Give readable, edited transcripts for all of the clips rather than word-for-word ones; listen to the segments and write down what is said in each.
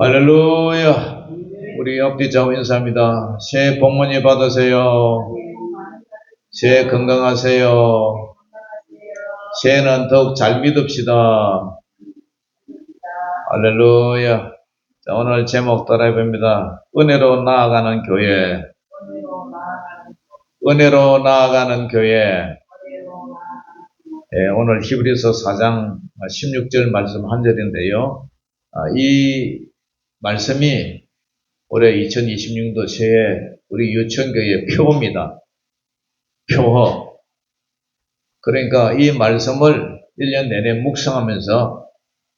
할렐루야. 우리 앞뒤 좌우 인사합니다. 새해 복 많이 받으세요. 새해 건강하세요. 새해는 더욱 잘 믿읍시다. 할렐루야. 자, 오늘 제목 따라해봅니다. 은혜로 나아가는 교회. 은혜로 나아가는 교회. 오늘 히브리서 4장 16절 말씀 한 절인데요. 이 말씀이 올해 2026년도 새해 우리 유천교회의 표입니다. 표. 그러니까 이 말씀을 1년 내내 묵상하면서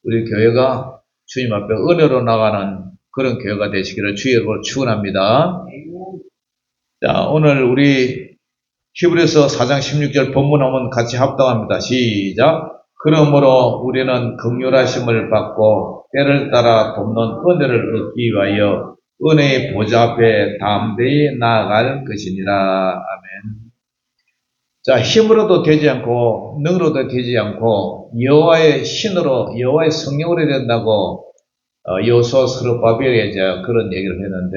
우리 교회가 주님 앞에 은혜로 나가는 그런 교회가 되시기를 주의 이름으로 축원합니다. 자, 오늘 우리 히브리서 4장 16절 본문 한번 같이 합독합니다. 시작. 그러므로 우리는 긍휼하심을 받고 때를 따라 돕는 은혜를 얻기 위하여 은혜의 보좌 앞에 담대히 나아갈 것이니라. 아멘. 자, 힘으로도 되지 않고 능으로도 되지 않고 여호와의 신으로 여호와의 성령으로 된다고 여호수아 스룹바벨이 이제 그런 얘기를 했는데,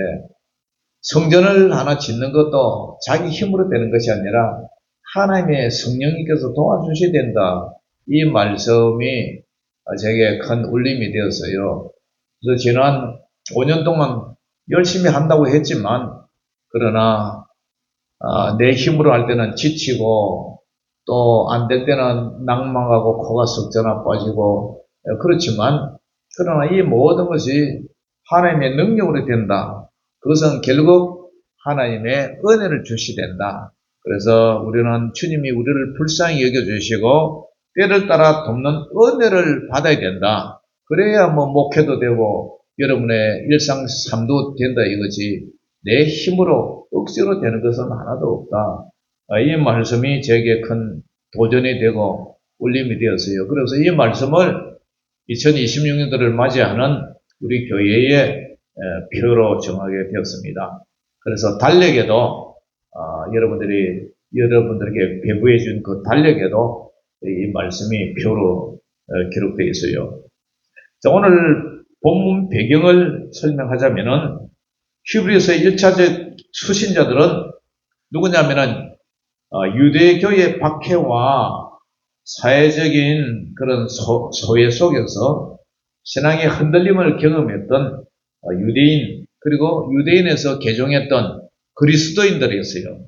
성전을 하나 짓는 것도 자기 힘으로 되는 것이 아니라 하나님의 성령님께서 도와주셔야 된다. 이 말씀이 제게 큰 울림이 되었어요. 그래서 지난 5년 동안 열심히 한다고 했지만, 그러나 내 힘으로 할 때는 지치고 또 안 될 때는 낭망하고 코가 석자나 빠지고, 그렇지만 그러나 이 모든 것이 하나님의 능력으로 된다. 그것은 결국 하나님의 은혜를 주시야 된다. 그래서 우리는 주님이 우리를 불쌍히 여겨주시고 때를 따라 돕는 은혜를 받아야 된다. 그래야 목회도 되고 여러분의 일상 삶도 된다 이거지, 내 힘으로 억지로 되는 것은 하나도 없다. 이 말씀이 제게 큰 도전이 되고 울림이 되었어요. 그래서 이 말씀을 2026년도를 맞이하는 우리 교회의 표로 정하게 되었습니다. 그래서 달력에도 여러분들에게 배부해 준 그 달력에도 이 말씀이 표로 기록되어 있어요. 자, 오늘 본문 배경을 설명하자면은 히브리서의 1차적 수신자들은 누구냐면은 유대교의 박해와 사회적인 그런 소외 속에서 신앙의 흔들림을 경험했던 유대인, 그리고 유대인에서 개종했던 그리스도인들이었어요.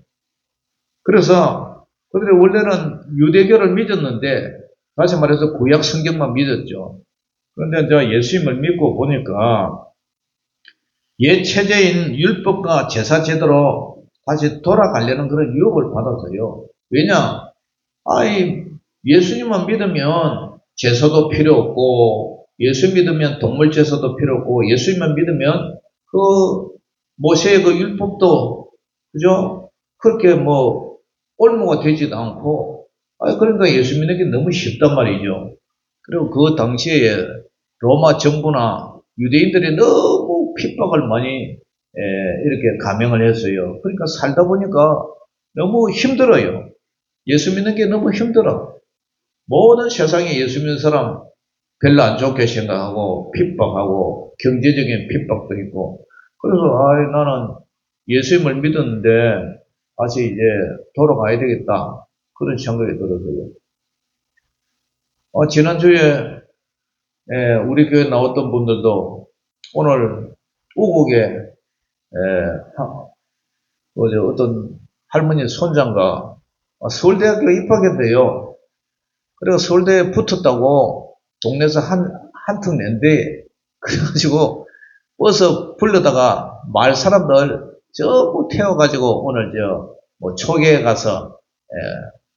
그래서 그들이 원래는 유대교를 믿었는데, 다시 말해서 구약 성경만 믿었죠. 그런데 이제 예수님을 믿고 보니까 옛 체제인 율법과 제사 제도로 다시 돌아가려는 그런 유혹을 받았어요. 왜냐? 예수님만 믿으면 제사도 필요 없고, 예수 믿으면 동물 제사도 필요 없고, 예수님만 믿으면 그 모세의 그 율법도 그죠? 그렇게 올무가 되지도 않고, 그러니까 예수 믿는 게 너무 쉽단 말이죠. 그리고 그 당시에 로마 정부나 유대인들이 너무 핍박을 많이 이렇게 감행을 했어요. 그러니까 살다 보니까 너무 힘들어요. 예수 믿는 게 너무 힘들어. 모든 세상에 예수 믿는 사람 별로 안 좋게 생각하고 핍박하고 경제적인 핍박도 있고, 그래서 나는 예수님을 믿었는데 다시 이제 돌아가야 되겠다, 그런 생각이 들었어요. 지난주에 우리 교회 나왔던 분들도 오늘 우국에 어떤 할머니 손자가 서울대학교 입학했대요. 그래서 서울대에 붙었다고 동네에서 한턱 낸대. 그래가지고 버스 불러다가 마을 사람들 전부 태워가지고 오늘 초계에 가서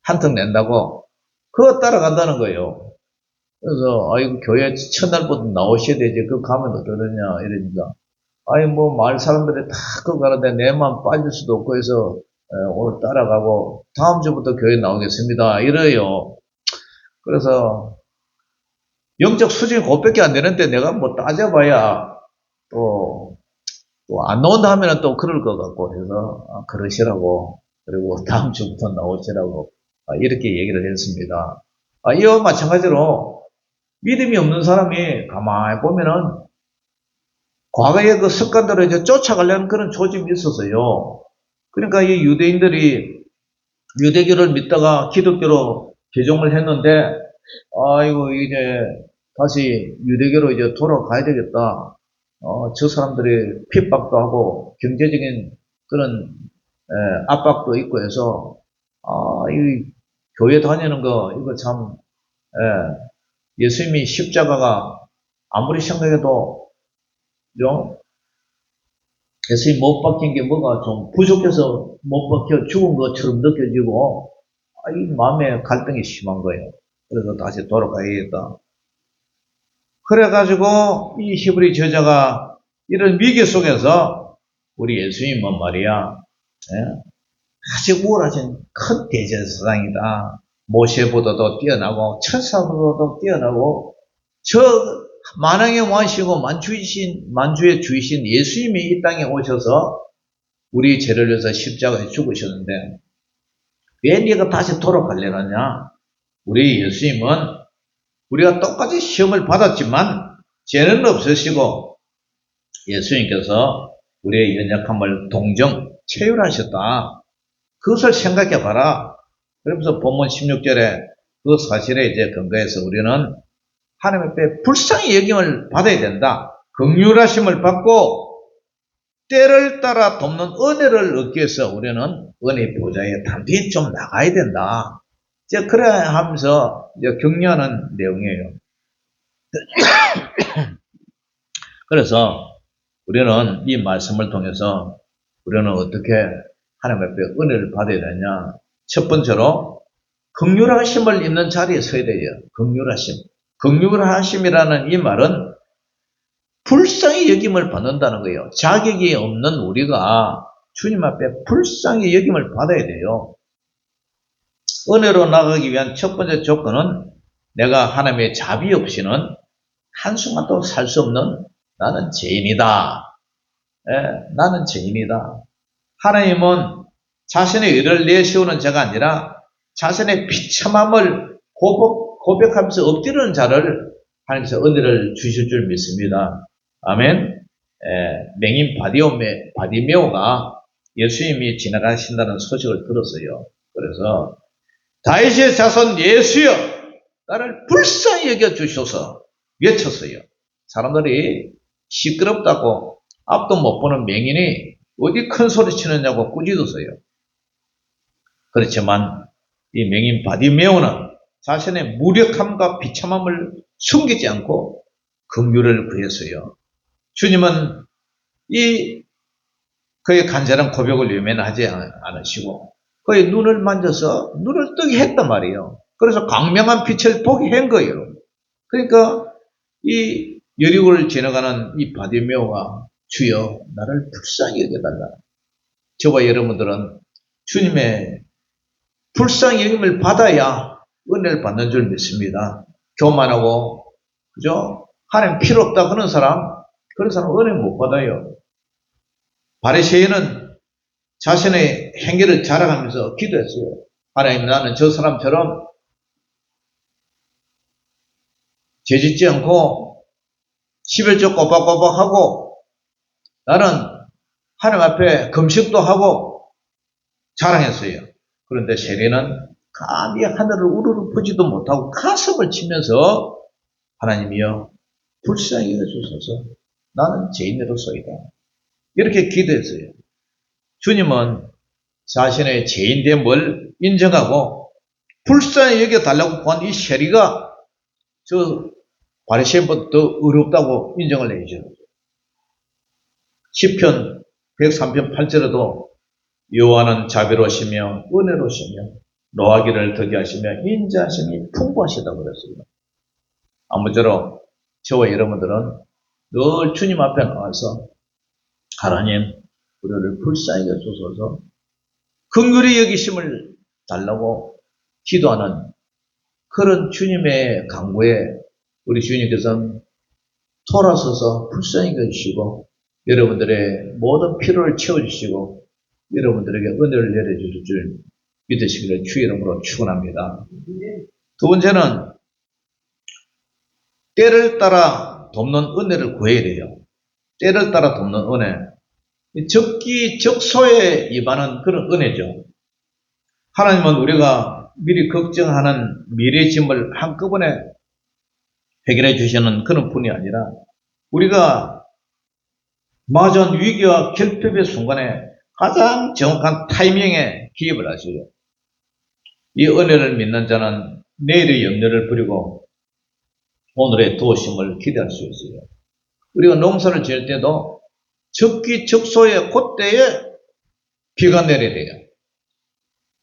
한턱 낸다고 그거 따라간다는 거예요. 그래서 교회 첫날부터 나오셔야 되지, 그거 가면 어떠느냐 이러니까, 마을 사람들이 다 그거 가는데 내만 빠질 수도 없고 해서 오늘 따라가고 다음 주부터 교회 나오겠습니다 이래요. 그래서 영적 수준이 그것밖에 안 되는데 내가 따져봐야 또 안 나온다 하면 또 그럴 것 같고 해서 그러시라고, 그리고 다음 주부터 나오시라고 이렇게 얘기를 했습니다. 이와 마찬가지로 믿음이 없는 사람이 가만히 보면은 과거의 그 습관대로 이제 쫓아가려는 그런 조짐이 있었어요. 그러니까 이 유대인들이 유대교를 믿다가 기독교로 개종을 했는데, 아이고, 이제 다시 유대교로 이제 돌아가야 되겠다. 저 사람들이 핍박도 하고 경제적인 그런 압박도 있고 해서, 이 교회 다니는 거, 이거 참, 예수님이 십자가가 아무리 생각해도, 그죠? 예수님 못 박힌 게 뭐가 좀 부족해서 못 박혀 죽은 것처럼 느껴지고, 이 마음에 갈등이 심한 거예요. 그래서 다시 돌아가야겠다. 그래가지고 이 히브리 저자가 이런 위기 속에서 우리 예수님은 말이야, 아주 우월하신 큰 대제사장이다. 모세보다도 뛰어나고 천사보다도 뛰어나고 저 만왕의 왕이시고 만주의 주이신 예수님이 이 땅에 오셔서 우리 죄를 위해서 십자가에 죽으셨는데 왜 네가 다시 돌아가려느냐? 우리 예수님은 우리가 똑같이 시험을 받았지만 죄는 없으시고 예수님께서 우리의 연약함을 동정, 체휼하셨다. 그것을 생각해 봐라. 그러면서 본문 16절에 그 사실에 이제 근거해서 우리는 하나님 앞에 불쌍히 여김을 받아야 된다. 긍휼하심을 받고 때를 따라 돕는 은혜를 얻기 위해서 우리는 은혜 보좌에 단디 좀 나가야 된다. 이제 그래야 하면서 이제 격려하는 내용이에요. 그래서 우리는 이 말씀을 통해서 우리는 어떻게 하나님 앞에 은혜를 받아야 되냐. 첫 번째로 긍휼하심을 있는 자리에 서야 돼요. 긍휼하심. 긍휼하심이라는 이 말은 불쌍히 여김을 받는다는 거예요. 자격이 없는 우리가 주님 앞에 불쌍히 여김을 받아야 돼요. 은혜로 나가기 위한 첫 번째 조건은 내가 하나님의 자비 없이는 한순간도 살 수 없는 나는 죄인이다. 나는 죄인이다. 하나님은 자신의 의를 내세우는 자가 아니라 자신의 비참함을 고백하면서 엎드리는 자를 하나님께서 은혜를 주실 줄 믿습니다. 아멘. 맹인 바디메오가 예수님이 지나가신다는 소식을 들었어요. 그래서 다윗의 자손 예수여 나를 불쌍히 여겨주셔서 외쳤어요. 사람들이 시끄럽다고 앞도 못 보는 맹인이 어디 큰 소리 치느냐고 꾸짖었어요. 그렇지만 이 맹인 바디메오는 자신의 무력함과 비참함을 숨기지 않고 긍휼을 구했어요. 주님은 그의 간절한 고백을 외면하지 않으시고 그의 눈을 만져서 눈을 뜨게 했단 말이에요. 그래서 광명한 빛을 보게 한 거예요. 그러니까 이 여리고를 지나가는 이 바디메오가 주여 나를 불쌍히 여겨달라. 저와 여러분들은 주님의 불쌍히 여김을 받아야 은혜를 받는 줄 믿습니다. 교만하고 그죠? 하나님 필요 없다 그런 사람 은혜 못 받아요. 바리새인은 자신의 행위를 자랑하면서 기도했어요. 하나님 나는 저 사람처럼 죄짓지 않고 11조 꼬박꼬박하고 나는 하나님 앞에 금식도 하고 자랑했어요. 그런데 세리는 감히 하늘을 우르르 보지도 못하고 가슴을 치면서 하나님이여 불쌍히 여겨주소서 나는 죄인으로서이다. 이렇게 기도했어요. 주님은 자신의 죄인됨을 인정하고 불쌍히 여겨달라고 구한 이 세리가 저 바리새인보다 더 어렵다고 인정을 해주죠. 시편 103편 8절에도 여호와는 자비로우시며 은혜로우시며 노하기를 더디하시며 인자하심이 풍부하시다고 그랬습니다. 아무쪼록 저와 여러분들은 늘 주님 앞에 나와서 하나님 우리를 불쌍히 여주소서 긍휼히 여기심을 달라고 기도하는 그런 주님의 강구에 우리 주님께서는 돌아서서 불쌍히 여주시고 여러분들의 모든 필요를 채워주시고 여러분들에게 은혜를 내려주실 줄 믿으시기를 주의 이름으로 축원합니다. 두 번째는 때를 따라 돕는 은혜를 구해야 돼요. 때를 따라 돕는 은혜. 적기적소에 임하는 그런 은혜죠. 하나님은 우리가 미리 걱정하는 미래의 짐을 한꺼번에 해결해 주시는 그런 분이 아니라 우리가 맞은 위기와 결핍의 순간에 가장 정확한 타이밍에 기입을 하시죠. 이 은혜를 믿는 자는 내일의 염려를 버리고 오늘의 도우심을 기대할 수 있어요. 우리가 농사를 지을 때도 적기적소에 그때에 비가 내려야 돼요.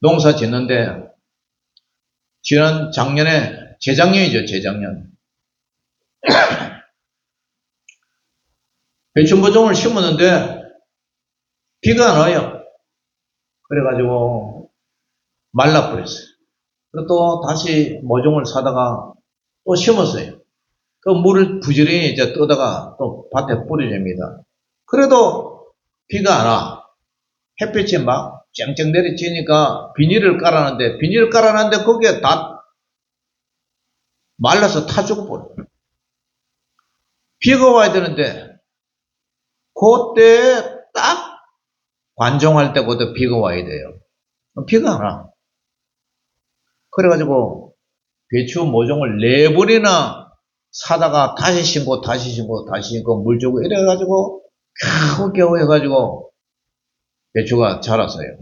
농사 짓는데 지난 작년에 재작년이죠. 재작년 배추 모종을 심었는데 비가 안 와요. 그래가지고 말라버렸어요. 그리고 또 다시 모종을 사다가 또 심었어요. 그 물을 부지런히 이제 떠다가 또 밭에 뿌려줍니다. 그래도 비가 안 와. 햇빛이 막 쨍쨍 내리치니까 비닐을 깔아놨는데 거기에 다 말라서 타 죽어버려요. 비가 와야 되는데 그때 딱 관종할 때 그때 비가 와야 돼요. 비가 안 와. 그래가지고 배추 모종을 4번이나 사다가 다시 심고 물 주고 이래가지고 겨우 해가지고 배추가 자랐어요.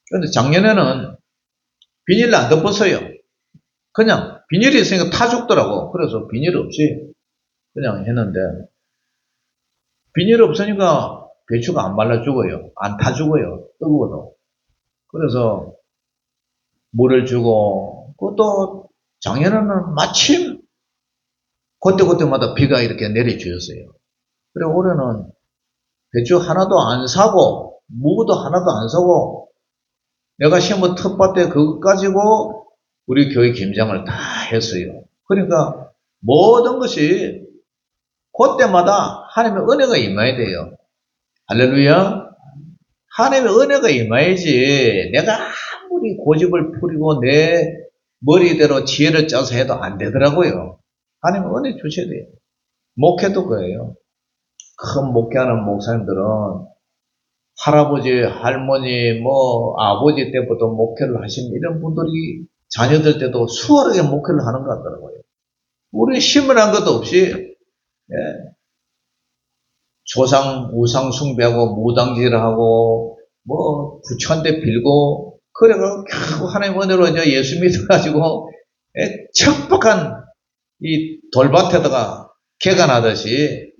그런데 작년에는 비닐을 안 덮었어요. 그냥 비닐이 있으니까 타 죽더라고. 그래서 비닐 없이 그냥 했는데 비닐 없으니까 배추가 안 말라 죽어요. 안 타 죽어요. 뜨거워도. 그래서 물을 주고 그것도 작년에는 마침 그때마다 비가 이렇게 내려주었어요. 그리고 올해는 배추 하나도 안 사고 무도 하나도 안 사고 내가 심은 텃밭에 그것 가지고 우리 교회 김장을 다 했어요. 그러니까 모든 것이 그때마다 하나님의 은혜가 임해야 돼요. 할렐루야. 하나님의 은혜가 임해야지 내가 아무리 고집을 부리고 내 머리대로 지혜를 짜서 해도 안 되더라고요. 하나님의 은혜 주셔야 돼요. 목회도 그래요. 큰 목회하는 목사님들은 할아버지, 할머니, 아버지 때부터 목회를 하신 이런 분들이 자녀들 때도 수월하게 목회를 하는 것 같더라고요. 우리 신문한 것도 없이, 예, 우상 숭배하고, 무당질하고, 부처한테 빌고, 그래가 겨우 하나님 은혜로 이제 예수 믿어가지고, 척박한 이 돌밭에다가 개가 나듯이,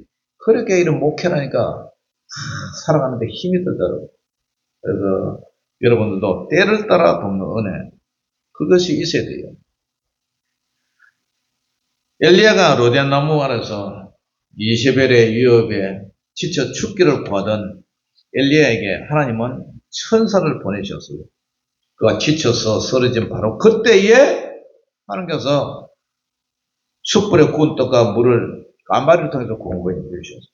그렇게 이런 목회를 하니까, 살아가는데 힘이 들더라고요. 그래서 여러분들도 때를 따라 돕는 은혜, 그것이 있어야 돼요. 엘리야가 로데안 나무 아래서 이세벨의 위협에 지쳐 죽기를 구하던 엘리야에게 하나님은 천사를 보내셨어요. 그가 지쳐서 쓰러진 바로 그때에 하나님께서 숯불에 구운 떡과 물을 깐바리를 통해서 공급해 주셨어요.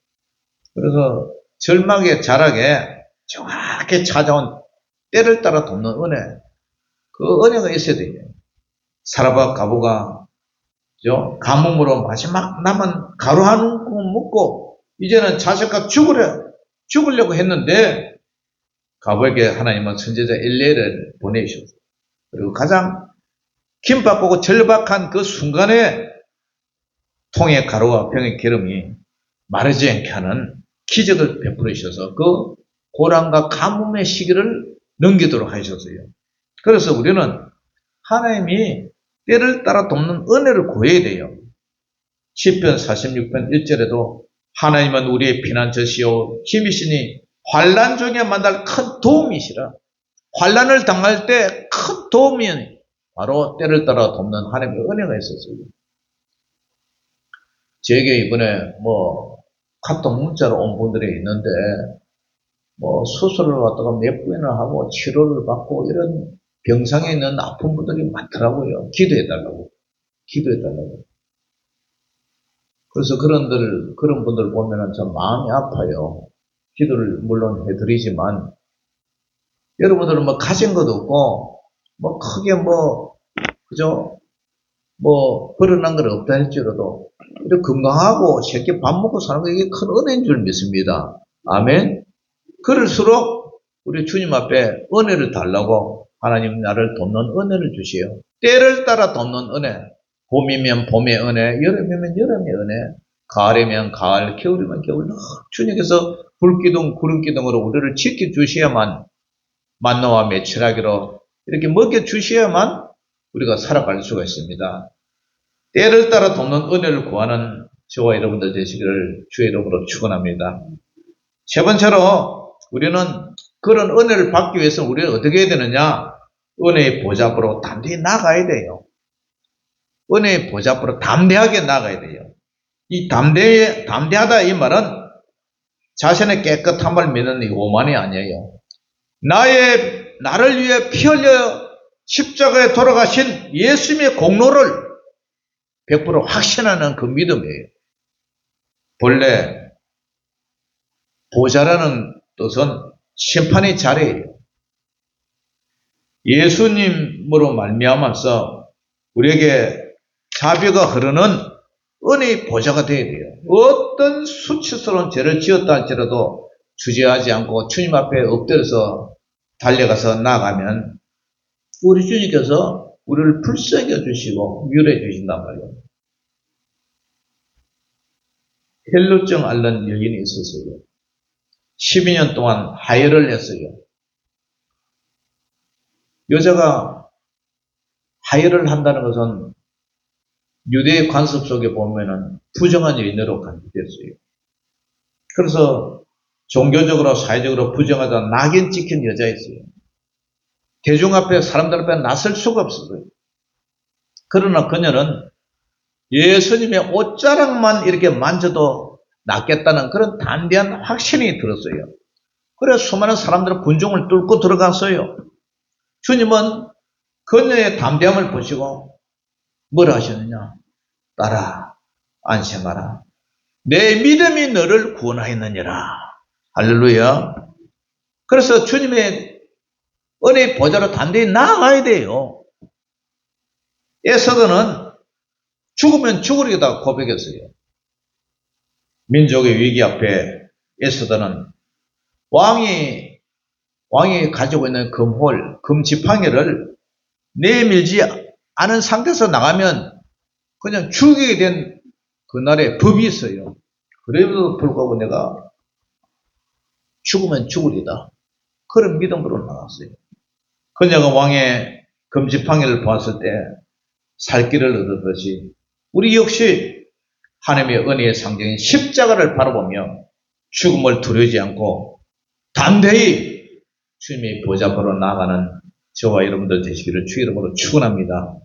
그래서 절망의 자락에 정확하게 찾아온 때를 따라 돕는 은혜, 그 은혜가 있어야 돼요. 사라바 가부가 가뭄으로 마지막 남은 가루 한 움큼 먹고 이제는 자식과 죽으려고 했는데 가부에게 하나님은 선지자 엘리야를 보내주셨어요. 그리고 가장 긴박하고 절박한 그 순간에 통의 가루와 병의 기름이 마르지 않게 하는 기적을 베풀어 주셔서 그 고난과 가뭄의 시기를 넘기도록 하셨어요. 그래서 우리는 하나님이 때를 따라 돕는 은혜를 구해야 돼요. 시편 46편 1절에도 하나님은 우리의 피난처시요 힘이시니 환난 중에 만날 큰 도움이시라. 환난을 당할 때 큰 도움이 바로 때를 따라 돕는 하나님의 은혜가 있었어요. 제게 이번에 카톡 문자로 온 분들이 있는데 수술을 갖다가 몇 번이나 하고 치료를 받고 이런 병상에 있는 아픈 분들이 많더라고요. 기도해달라고. 그래서 그런 분들 보면은 참 마음이 아파요. 기도를 물론 해드리지만, 여러분들은 가진 것도 없고, 크게 그죠? 뭐 버릇난 건 없다 할지라도 이렇게 건강하고 새끼 밥 먹고 사는 거 이게 큰 은혜인 줄 믿습니다. 아멘. 그럴수록 우리 주님 앞에 은혜를 달라고 하나님 나를 돕는 은혜를 주시요. 때를 따라 돕는 은혜. 봄이면 봄의 은혜, 여름이면 여름의 은혜, 가을이면 가을, 겨울이면 겨울. 주님께서 불기둥, 구름기둥으로 우리를 지켜주셔야만 만나와 매출하기로 이렇게 먹여주셔야만 우리가 살아갈 수가 있습니다. 때를 따라 돕는 은혜를 구하는 저와 여러분들 되시기를 주의 이름으로 축원합니다. 세 번째로 우리는 그런 은혜를 받기 위해서 우리는 어떻게 해야 되느냐? 은혜의 보좌 앞으로 담대히 나가야 돼요. 은혜의 보좌 앞으로 담대하게 나가야 돼요. 이 담대하다 이 말은 자신의 깨끗함을 믿는 이 오만이 아니에요. 나를 위해 피 흘려 십자가에 돌아가신 예수님의 공로를 100% 확신하는 그 믿음이에요. 본래 보좌라는 뜻은 심판의 자리예요. 예수님으로 말미암아서 우리에게 자비가 흐르는 은혜의 보좌가 되어야 돼요. 어떤 수치스러운 죄를 지었다 할지라도 주저하지 않고 주님 앞에 엎드려서 달려가서 나가면 우리 주님께서 우리를 불쌍히 주시고 위로해 주신단 말이에요. 헬루증 앓는 여인이 있었어요. 12년 동안 하혈을 했어요. 여자가 하혈을 한다는 것은 유대의 관습 속에 보면은 부정한 여인으로 간주됐어요. 그래서 종교적으로 사회적으로 부정하다 낙인 찍힌 여자였어요. 대중 앞에 사람들 앞에 나설 수가 없었어요. 그러나 그녀는 예수님의 옷자락만 이렇게 만져도 낫겠다는 그런 담대한 확신이 들었어요. 그래서 수많은 사람들은 군중을 뚫고 들어갔어요. 주님은 그녀의 담대함을 보시고 뭘 하셨느냐? 딸아, 안심하라. 내 믿음이 너를 구원하였느니라. 할렐루야. 그래서 주님의 은혜의 보좌로 담대히 나아가야 돼요. 에서더는 죽으면 죽으리다 고백했어요. 민족의 위기 앞에 에서더는 왕이 가지고 있는 금지팡이를 내밀지 않은 상태에서 나가면 그냥 죽이게 된 그날의 법이 있어요. 그래도 불구하고 내가 죽으면 죽으리다. 그런 믿음으로 나갔어요. 그녀가 왕의 금지팡이를 보았을 때 살 길을 얻었듯이 우리 역시 하나님의 은혜의 상징인 십자가를 바라보며 죽음을 두려워하지 않고 담대히 주님의 보좌 앞으로 나아가는 저와 여러분들 되시기를 주 이름으로 축원합니다.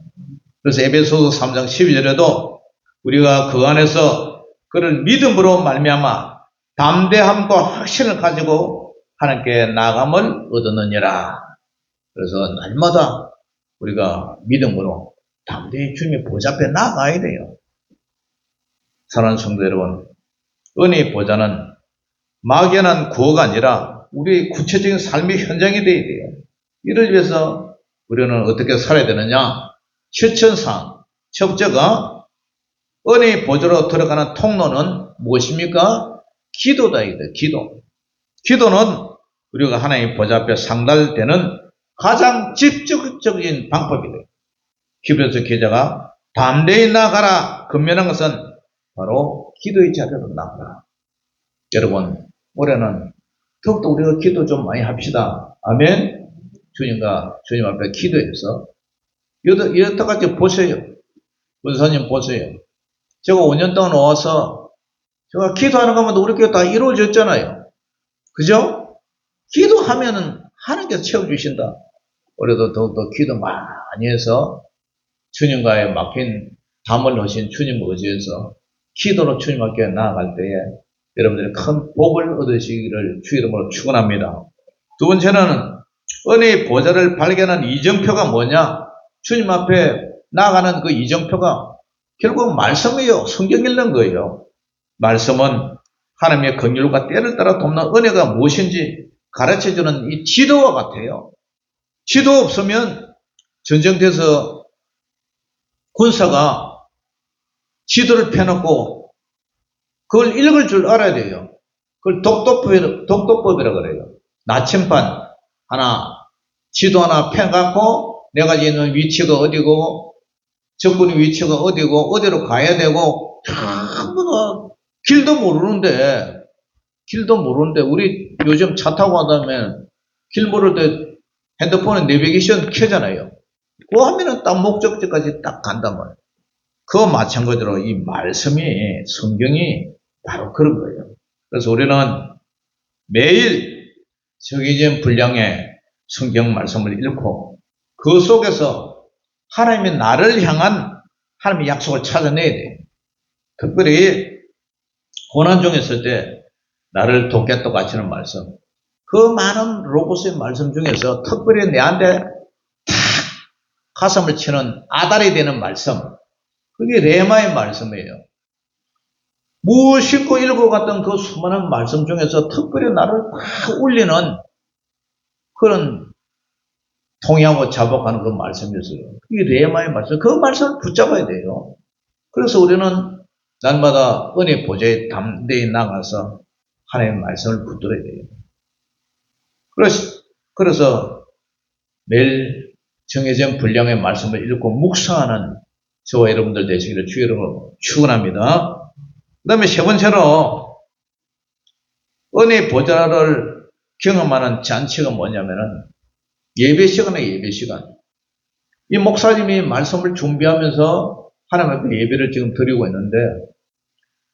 그래서 에베소서 3장 12절에도 우리가 그 안에서 그런 믿음으로 말미암아 담대함과 확신을 가지고 하나님께 나아감을 얻었느니라. 그래서 날마다 우리가 믿음으로 담대히 주님의 보좌 앞에 나아가야 돼요. 사랑하는 성도 여러분, 은혜의 보좌는 막연한 구호가 아니라 우리의 구체적인 삶의 현장이 되어야 돼요. 이를 위해서 우리는 어떻게 살아야 되느냐? 실천상 첫 번째가 은혜의 보좌로 들어가는 통로는 무엇입니까? 기도다. 기도는 우리가 하나님의 보좌 앞에 상달되는 가장 직접적인 방법이래요. 히브리서 기자가 담대히 나가라 근면한 것은 바로 기도의 자리로 나가라. 여러분, 올해는 더욱더 우리가 기도 좀 많이 합시다. 아멘. 주님 앞에 기도해서 여태까지 보세요. 권사님 보세요. 제가 5년 동안 와서 제가 기도하는 것만 우리 교회 다 이루어졌잖아요. 그죠? 기도하면은 하나님께서 채워주신다. 올해도 더욱더 기도 많이 해서 주님과의 막힌 담을 넣으신 주님 의지해서 기도로 주님 앞에 나아갈 때에 여러분들이 큰 복을 얻으시기를 주 이름으로 축원합니다. 두 번째는 은혜의 보좌를 발견한 이정표가 뭐냐? 주님 앞에 나아가는 그 이정표가 결국 말씀이에요. 성경 읽는 거예요. 말씀은 하나님의 긍휼과 때를 따라 돕는 은혜가 무엇인지 가르쳐주는 이 지도와 같아요. 지도 없으면 전쟁터에서 군사가 지도를 펴놓고 그걸 읽을 줄 알아야 돼요. 그걸 독도법이라고 그래요. 나침반 하나, 지도 하나 펴갖고 내가 있는 위치가 어디고 적군의 위치가 어디고 어디로 가야 되고 전부 다 길도 모르는데 우리 요즘 차 타고 가다면 길 모를 때 핸드폰에 내비게이션 켜잖아요. 그거 하면은 딱 목적지까지 딱 간단 말이에요. 그와 마찬가지로 이 말씀이 성경이 바로 그런 거예요. 그래서 우리는 매일 정해진 분량의 성경 말씀을 읽고 그 속에서 하나님이 나를 향한 하나님의 약속을 찾아내야 돼요. 특별히 고난 중에 있을 때 나를 돕겠다고 하시는 말씀, 그 많은 로고스의 말씀 중에서 특별히 내한테 탁 가슴을 치는 아달이 되는 말씀, 그게 레마의 말씀이에요. 무엇이고 읽어갔던 그 수많은 말씀 중에서 특별히 나를 탁 울리는 그런 통하고 자복하는 그 말씀이었어요. 그게 레마의 말씀, 그 말씀을 붙잡아야 돼요. 그래서 우리는 날마다 은혜 보좌에 담대히 나가서 하나님의 말씀을 붙들어야 돼요. 그래서 매일 정해진 분량의 말씀을 읽고 묵상하는 저와 여러분들 되시기를 주 이름으로 축원합니다. 그 다음에 세 번째로 은혜 보좌를 경험하는 잔치가 뭐냐면은 예배 시간에 예배 시간. 이 목사님이 말씀을 준비하면서 하나님 앞에 예배를 지금 드리고 있는데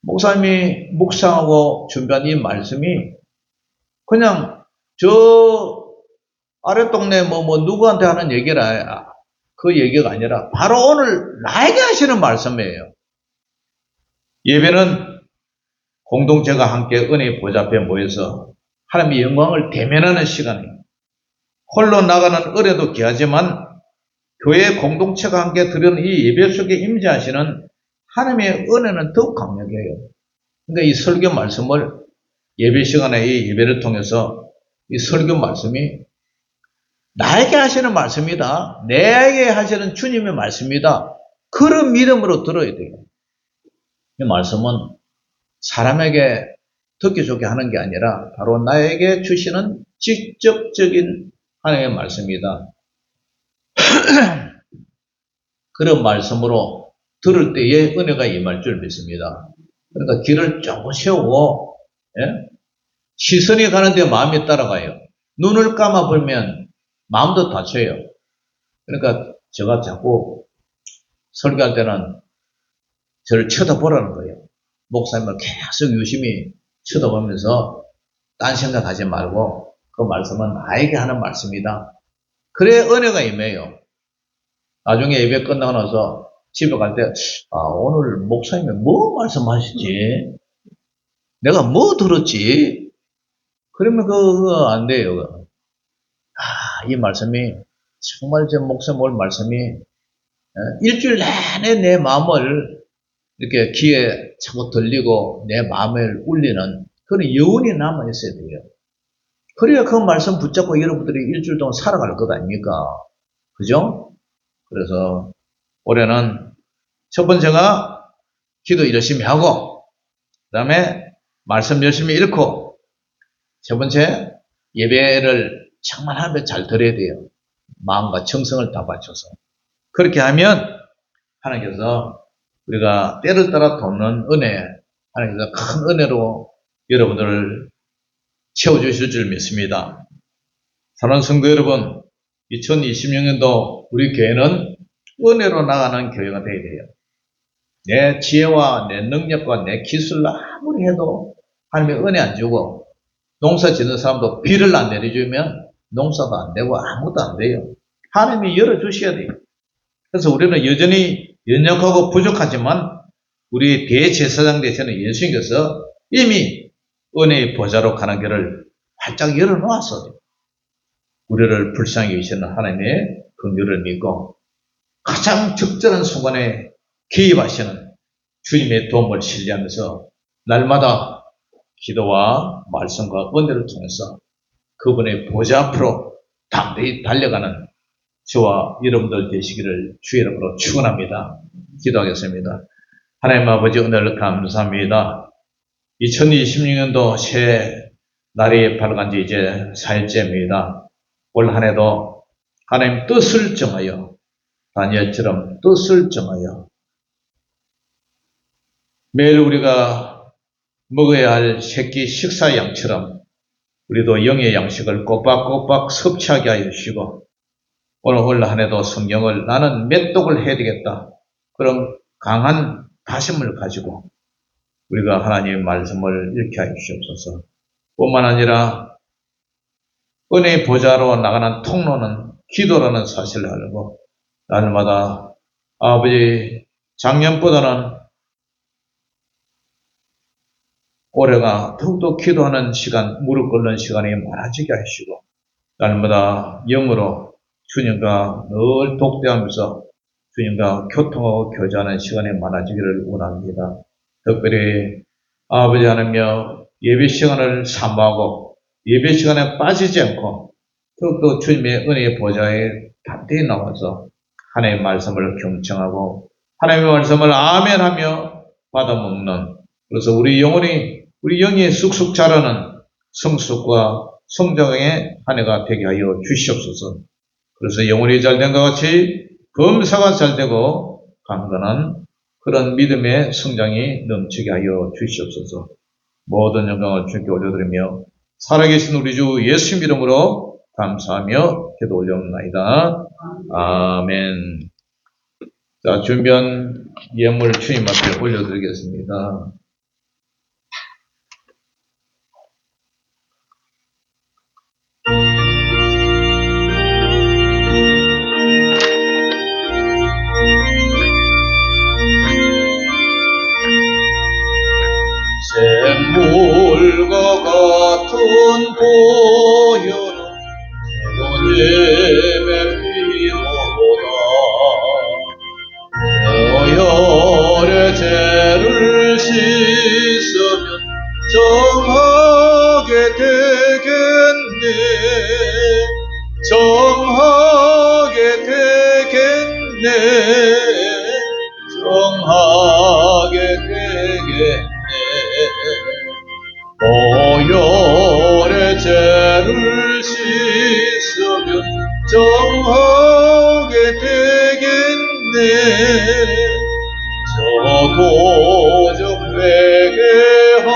목사님이 묵상하고 준비한 이 말씀이 그냥 저 아래 동네 누구한테 하는 얘기라 그 얘기가 아니라 바로 오늘 나에게 하시는 말씀이에요. 예배는 공동체가 함께 은혜의 보좌 앞에 모여서 하나님의 영광을 대면하는 시간이에요. 홀로 나가는 은혜도 귀하지만 교회 공동체가 함께 드리는 이 예배 속에 임재하시는 하나님의 은혜는 더욱 강력해요. 그러니까 이 설교 말씀을 예배 시간에 이 예배를 통해서 이 설교 말씀이 나에게 하시는 말씀이다. 내게 하시는 주님의 말씀이다. 그런 믿음으로 들어야 돼요. 이 말씀은 사람에게 듣기 좋게 하는 게 아니라 바로 나에게 주시는 직접적인 하나님의 말씀이다. 그런 말씀으로 들을 때에 은혜가 임할 줄 믿습니다. 그러니까 길을 조금 세우고 시선이 가는데 마음이 따라가요. 눈을 감아보면 마음도 다쳐요. 그러니까 제가 자꾸 설교할 때는 저를 쳐다보라는 거예요. 목사님을 계속 유심히 쳐다보면서 딴 생각하지 말고 그 말씀은 나에게 하는 말씀이다. 그래 은혜가 임해요. 나중에 예배 끝나고 나서 집에 갈 때 오늘 목사님이 뭐 말씀하시지? 내가 뭐 들었지? 그러면 그거 안 돼요. 이 말씀이 정말 제 목사님 오늘 말씀이 일주일 내내 내 마음을 이렇게 귀에 자꾸 들리고 내 마음을 울리는 그런 여운이 남아 있어야 돼요. 그래야 그 말씀 붙잡고 여러분들이 일주일 동안 살아갈 것 아닙니까? 그죠? 그래서 올해는 첫 번째가 기도 열심히 하고 그 다음에 말씀 열심히 읽고 세 번째 예배를 정말 하나님 잘 드려야 돼요. 마음과 정성을 다 바쳐서. 그렇게 하면 하나님께서 우리가 때를 따라 돕는 은혜, 하나님께서 큰 은혜로 여러분들을 채워주실 줄 믿습니다. 사랑하는 성도 여러분, 2026년도 우리 교회는 은혜로 나가는 교회가 되어야 돼요. 내 지혜와 내 능력과 내 기술로 아무리 해도 하나님의 은혜 안 주고 농사 짓는 사람도 비를 안 내려주면 농사도 안 되고 아무것도 안 돼요. 하나님이 열어주셔야 돼요. 그래서 우리는 여전히 연약하고 부족하지만 우리 대제사장 되시는 예수님께서 이미 은혜의 보좌로 가는 길을 활짝 열어놓았어요. 우리를 불쌍히 여기시는 하나님의 긍휼을 믿고 가장 적절한 순간에 개입하시는 주님의 도움을 신뢰하면서 날마다 기도와 말씀과 은혜를 통해서 그분의 보좌 앞으로 담대히 달려가는 저와 여러분들 되시기를 주의 이름으로 축원합니다. 기도하겠습니다. 하나님 아버지 오늘 감사합니다. 2026년도 새 날이 밝은 지 이제 4일째입니다. 올 한 해도 하나님 뜻을 정하여 다니엘처럼 뜻을 정하여 매일 우리가 먹어야 할 새끼 식사 양처럼 우리도 영의 양식을 꼬박꼬박 섭취하게 하여 주시고 오늘 올 한 해도 성경을 나는 맷독을 해야 되겠다. 그런 강한 다짐을 가지고 우리가 하나님의 말씀을 읽게 하여 주시옵소서. 뿐만 아니라 은혜의 보좌로 나가는 통로는 기도라는 사실을 알고 날마다 아버지 작년보다는 올해가 더욱더 기도하는 시간, 무릎 꿇는 시간이 많아지게 하시고 날마다 영으로 주님과 늘 독대하면서 주님과 교통하고 교제하는 시간이 많아지기를 원합니다. 특별히 아버지 하나님여 예배 시간을 사모하고 예배 시간에 빠지지 않고 더욱더 주님의 은혜의 보좌에 단대히 나와서 하나님의 말씀을 경청하고 하나님의 말씀을 아멘하며 받아먹는 그래서 우리 영이 쑥쑥 자라는 성숙과 성장의 한 해가 되게 하여 주시옵소서. 그래서 영혼이 잘된 것 같이 검사가 잘되고 강건한 그런 믿음의 성장이 넘치게 하여 주시옵소서. 모든 영광을 주님께 올려드리며 살아계신 우리 주 예수 이름으로 감사하며 기도 올려옵나이다. 아멘. 자, 준비한 예물 주님 앞에 올려드리겠습니다. 샘물과 같은 보혈은 주님의 피로다. 보혈의 죄를 씻으면 정하게 되겠네. 정하게 되겠네. 정하게 되겠네. 보혈의 죄를 씻으면 정하게 되겠네. 저도 좀 회개하고서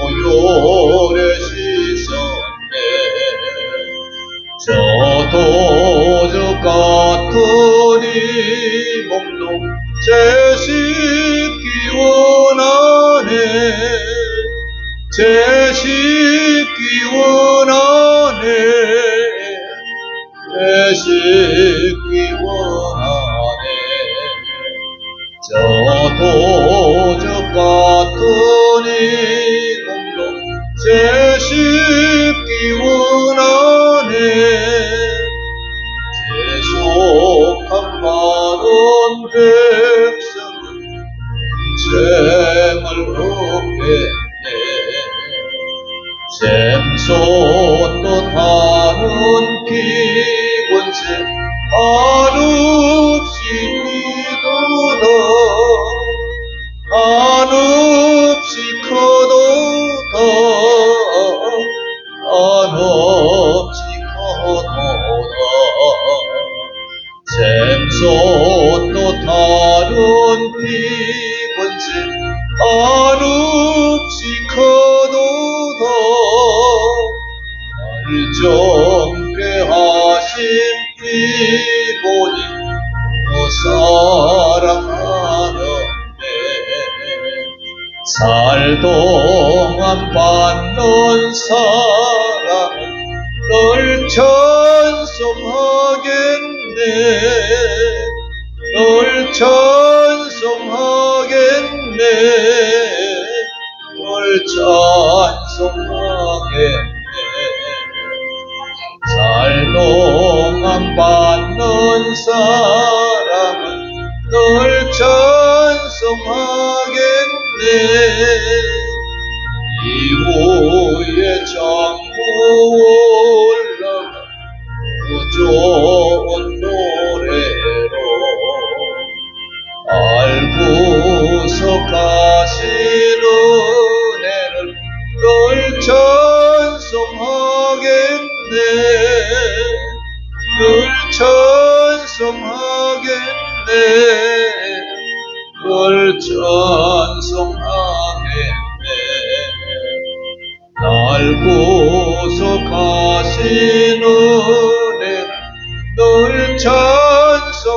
보혈에 씻었네. 저도 저 같은 이 몸도 죄 씻기 원하네. 죄 씻기 원하네. 죄 씻기 원하네. 저도 저 같은 이 몸도 죄 씻기 원하네. 죄속한 많은 백성은 잼을 얻겠네. 샘손도 다른 피곤새 한없이 크도다. 한없이 크도다. 한없이 크도다. 샘손도 다른 피곤새 한없이 크도다. 나를 정죄하신 피보니 사랑하는데 살동안 받는 사랑은 널 찬송하겠네. 널 찬송하겠네. 널 찬송하겠네. 살동안 받는 사랑은 널 찬송하겠네. 이후에 전부 올라가 찬송하겠네. 늘 찬송하겠네. 늘 찬송하겠네. 날 구속하신 은혜 늘 찬송하겠네.